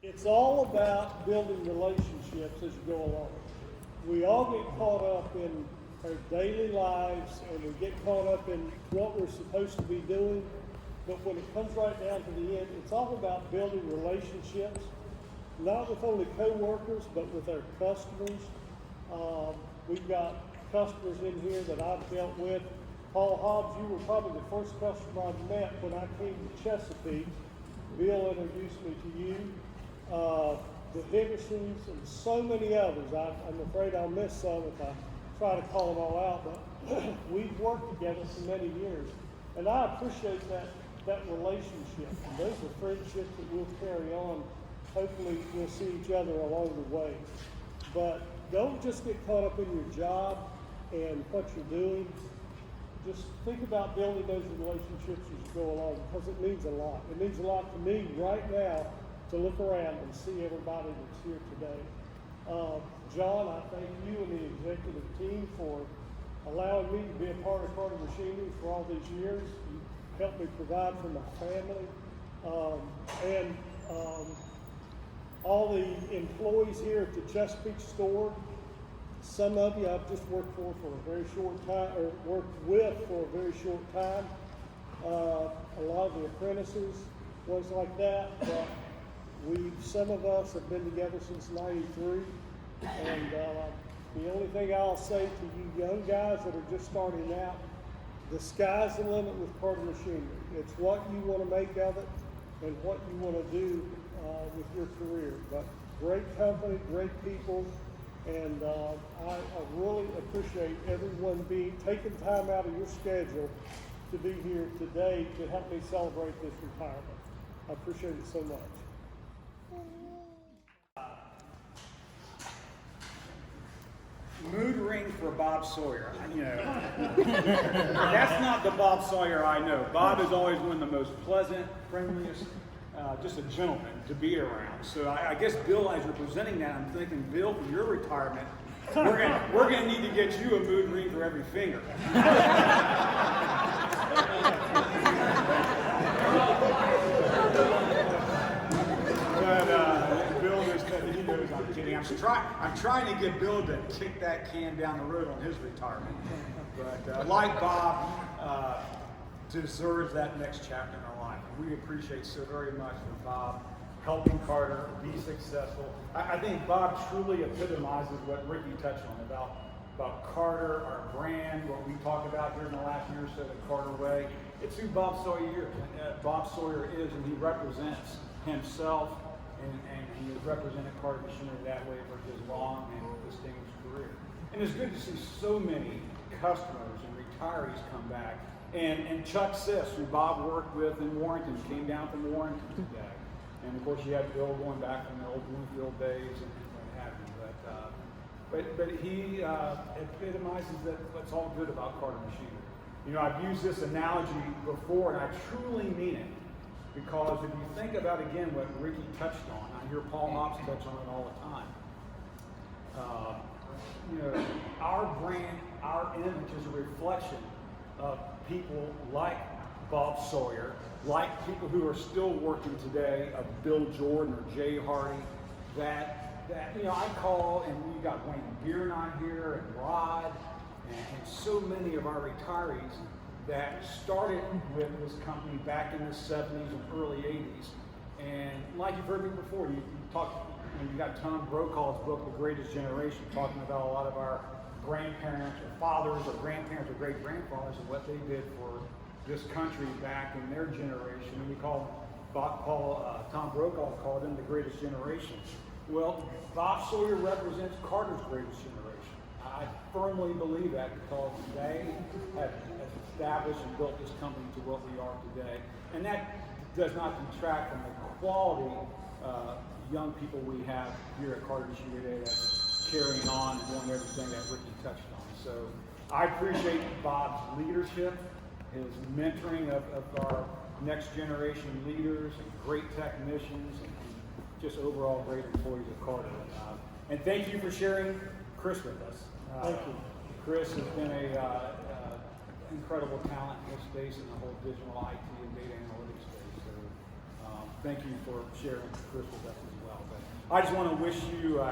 It's all about building relationships as you go along. We all get caught up in our daily lives and we get caught up in what we're supposed to be doing. But when it comes right down to the end, it's all about building relationships, not with only co-workers, but with our customers. We've got customers in here that I've dealt with. Paul Hobbs, you were probably the first customer I met when I came to Chesapeake. Bill introduced me to you. The Higginsons and so many others. I'm afraid I'll miss some if I try to call them all out, but we've worked together for many years. And I appreciate that relationship. And those are friendships that we'll carry on. Hopefully we'll see each other along the way. But don't just get caught up in your job and what you're doing. Just think about building those relationships as you go along, because it means a lot. It means a lot to me right now to look around and see everybody that's here today. John, I thank you and the executive team for allowing me to be a part of Carter Machinery for all these years. You helped me provide for my family. And all the employees here at the Chesapeake store, some of you I've just worked for a very short time, or worked with for a very short time. A lot of the apprentices, ones like that, but some of us have been together since '93, and the only thing I'll say to you young guys that are just starting out, the sky's the limit with Carter Machinery. It's what you want to make of it and what you want to do with your career. But great company, great people, and I really appreciate everyone taking time out of your schedule to be here today to help me celebrate this retirement. I appreciate it so much. Mood ring for Bob Sawyer. That's not the Bob Sawyer I know. Bob is always one of the most pleasant, friendliest, just a gentleman to be around. So I guess, Bill, as you're presenting that, I'm thinking, Bill, for your retirement, we're gonna need to get you a mood ring for every finger. He knows I'm kidding. I'm trying to get Bill to kick that can down the road on his retirement. But like Bob, deserves that next chapter in our life. And we appreciate so very much for Bob helping Carter be successful. I think Bob truly epitomizes what Ricky touched on about Carter, our brand, what we talked about here in the last year or so, the Carter Way. It's who Bob Sawyer is, and he represents himself. And he has represented Carter Machinery that way for his long and distinguished career. And it's good to see so many customers and retirees come back. And Chuck Siss, who Bob worked with in Warrenton, came down from Warrenton today. And of course you have Bill going back from the old Bloomfield days and what have you. But he epitomizes what's all good about Carter Machinery. You know, I've used this analogy before, and I truly mean it. Because if you think about, again, what Ricky touched on, I hear Paul Hobbs touch on it all the time. Our brand, our image is a reflection of people like Bob Sawyer, like people who are still working today, of Bill Jordan or Jay Hardy, that I call, and we got Wayne Beard on here, and Rod, and so many of our retirees that started with this company back in the 70s and early 80s. And like you've heard me before, you got Tom Brokaw's book, The Greatest Generation, talking about a lot of our grandparents or fathers or grandparents or great-grandfathers and what they did for this country back in their generation. And we Tom Brokaw called them the greatest generation. Well, Bob Sawyer represents Carter's greatest generation. I firmly believe that because they have established and built this company to what we are today. And that does not detract from the quality young people we have here at Carter Machinery today that's carrying on and doing everything that Ricky touched on. So I appreciate Bob's leadership, his mentoring of our next generation leaders and great technicians and just overall great employees of Carter. And thank you for sharing Chris with us. Thank you. Chris has been incredible talent in this space and the whole digital IT and data analytics space. So thank you for sharing Chris with us as well. But I just want to wish you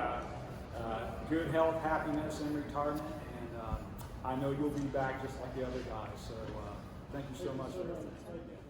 good health, happiness, and retirement. And I know you'll be back just like the other guys. So thank you so much. Thank you.